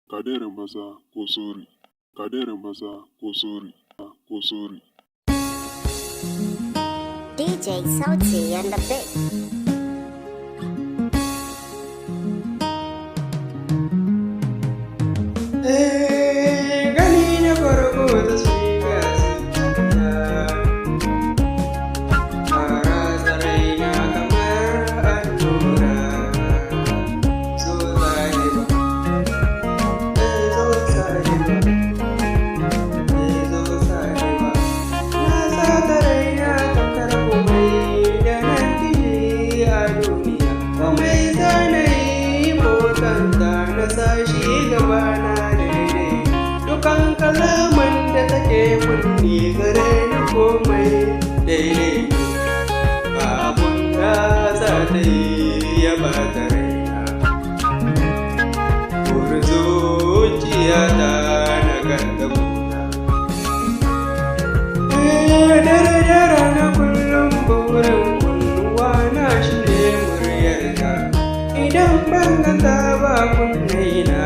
Kadere maza ko sori, kadere maza ko sori, ko sori. DJ Sauti and the Big. Gani na farko da shiga zuciya, fara tsaraina kamar allura. So sahiba, zo sahiba, zo sahiba. Na sa tsaraina tamkar komai da nan fiye a duniya. Komai zanayi motanta na sashi gabana. Dukan kalaman da take kunni gare ni komai daidai ba abun da za ta yi ya bata raina. Burin zuciya ta na ganda kuna. Dare rana kullum burin kunnuwa na shi ne muryarta. Idan ban ganta ba kunne na